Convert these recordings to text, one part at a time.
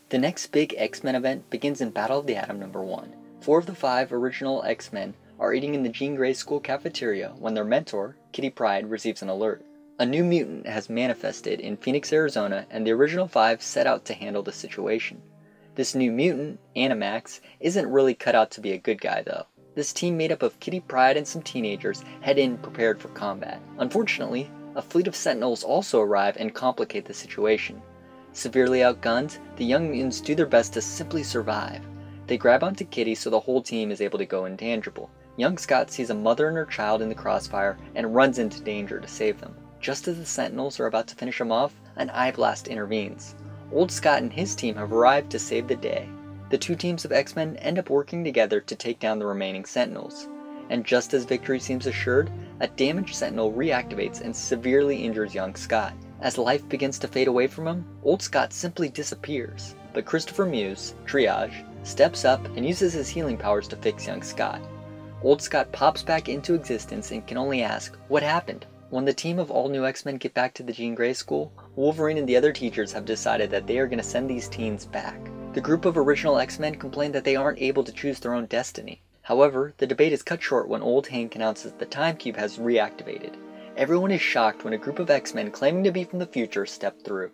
The next big X-Men event begins in Battle of the Atom #1. 4 of the 5 original X-Men are eating in the Jean Grey school cafeteria when their mentor, Kitty Pryde, receives an alert. A new mutant has manifested in Phoenix, Arizona, and the original 5 set out to handle the situation. This new mutant, Animax, isn't really cut out to be a good guy though. This team made up of Kitty Pryde and some teenagers head in prepared for combat. Unfortunately, a fleet of Sentinels also arrive and complicate the situation. Severely outgunned, the young mutants do their best to simply survive. They grab onto Kitty so the whole team is able to go intangible. Young Scott sees a mother and her child in the crossfire and runs into danger to save them. Just as the Sentinels are about to finish him off, an eye blast intervenes. Old Scott and his team have arrived to save the day. The two teams of X-Men end up working together to take down the remaining Sentinels. And just as victory seems assured, a damaged Sentinel reactivates and severely injures young Scott. As life begins to fade away from him, Old Scott simply disappears. But Christopher Muse, Triage, steps up and uses his healing powers to fix young Scott. Old Scott pops back into existence and can only ask, what happened? When the team of all new X-Men get back to the Jean Grey school, Wolverine and the other teachers have decided that they are going to send these teens back. The group of original X-Men complain that they aren't able to choose their own destiny. However, the debate is cut short when Old Hank announces the Time Cube has reactivated. Everyone is shocked when a group of X-Men claiming to be from the future step through.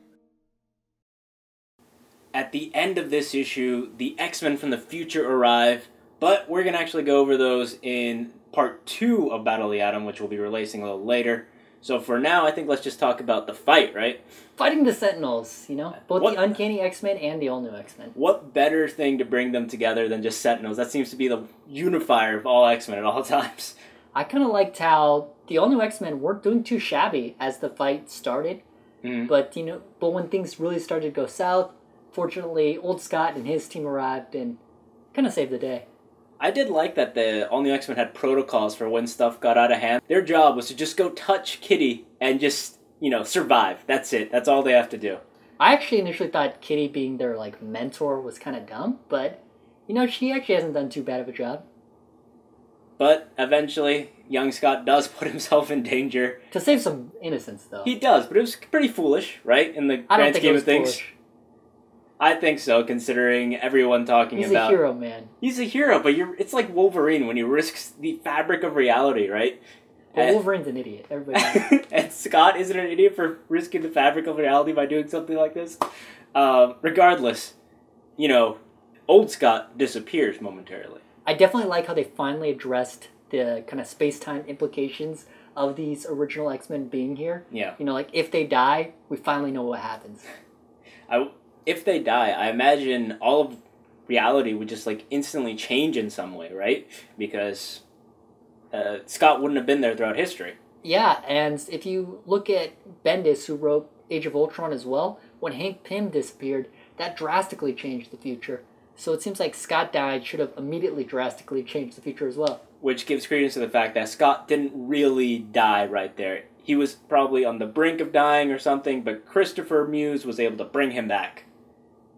At the end of this issue, the X-Men from the future arrive, but we're going to actually go over those in part 2 of Battle of the Atom, which we'll be releasing a little later. So for now, I think let's just talk about the fight, right? Fighting the Sentinels, you know? Both the Uncanny X-Men and the all-new X-Men. What better thing to bring them together than just Sentinels? That seems to be the unifier of all X-Men at all times. I kind of liked how the all-new X-Men weren't doing too shabby as the fight started. But, but when things really started to go south, fortunately, Old Scott and his team arrived and kind of saved the day. I did like that the all-new X-Men had protocols for when stuff got out of hand. Their job was to just go touch Kitty and just, survive. That's it. That's all they have to do. I actually initially thought Kitty being their, mentor was kind of dumb, but, she actually hasn't done too bad of a job. But eventually, young Scott does put himself in danger. To save some innocence, though. He does, but it was pretty foolish, right? In the grand scheme of things. Foolish. I think so, considering everyone talking about... He's a hero, man. He's a hero, but it's like Wolverine when he risks the fabric of reality, right? But Wolverine's an idiot. Everybody knows. And Scott isn't an idiot for risking the fabric of reality by doing something like this. Regardless, old Scott disappears momentarily. I definitely like how they finally addressed the kind of space-time implications of these original X-Men being here. Yeah. If they die, we finally know what happens. If they die, I imagine all of reality would just instantly change in some way, right? Because Scott wouldn't have been there throughout history. Yeah, and if you look at Bendis, who wrote Age of Ultron as well, when Hank Pym disappeared, that drastically changed the future. So it seems like Scott died should have immediately drastically changed the future as well. Which gives credence to the fact that Scott didn't really die right there. He was probably on the brink of dying or something, but Christopher Muse was able to bring him back.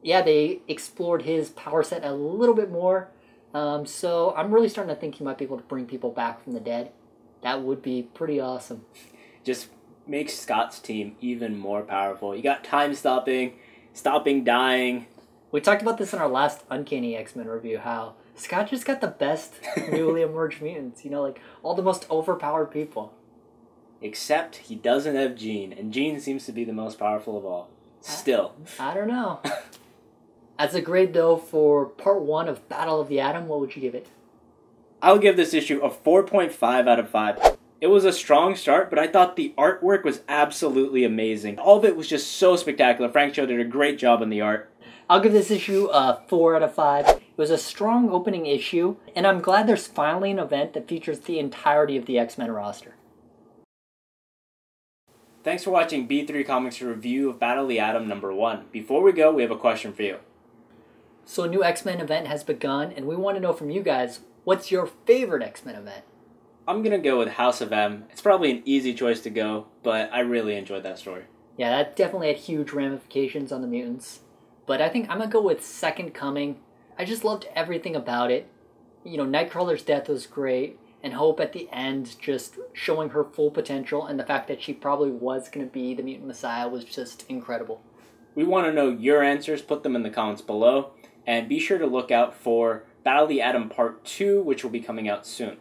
Yeah, they explored his power set a little bit more. So I'm really starting to think he might be able to bring people back from the dead. That would be pretty awesome. Just makes Scott's team even more powerful. You got time stopping dying. We talked about this in our last Uncanny X-Men review, how Scott just got the best newly emerged mutants. All the most overpowered people. Except he doesn't have Jean, and Jean seems to be the most powerful of all. Still. I don't know. As a grade, though, for part 1 of Battle of the Atom, what would you give it? I'll give this issue a 4.5 out of 5. It was a strong start, but I thought the artwork was absolutely amazing. All of it was just so spectacular. Frank Cho did a great job on the art. I'll give this issue a 4 out of 5. It was a strong opening issue, and I'm glad there's finally an event that features the entirety of the X-Men roster. Thanks for watching B3 Comics' review of Battle of the Atom #1. Before we go, we have a question for you. So a new X-Men event has begun, and we want to know from you guys, what's your favorite X-Men event? I'm going to go with House of M. It's probably an easy choice to go, but I really enjoyed that story. Yeah, that definitely had huge ramifications on the mutants. But I think I'm going to go with Second Coming. I just loved everything about it. Nightcrawler's death was great, and Hope at the end just showing her full potential, and the fact that she probably was going to be the Mutant Messiah was just incredible. We want to know your answers. Put them in the comments below. And be sure to look out for Battle of the Atom Part 2, which will be coming out soon.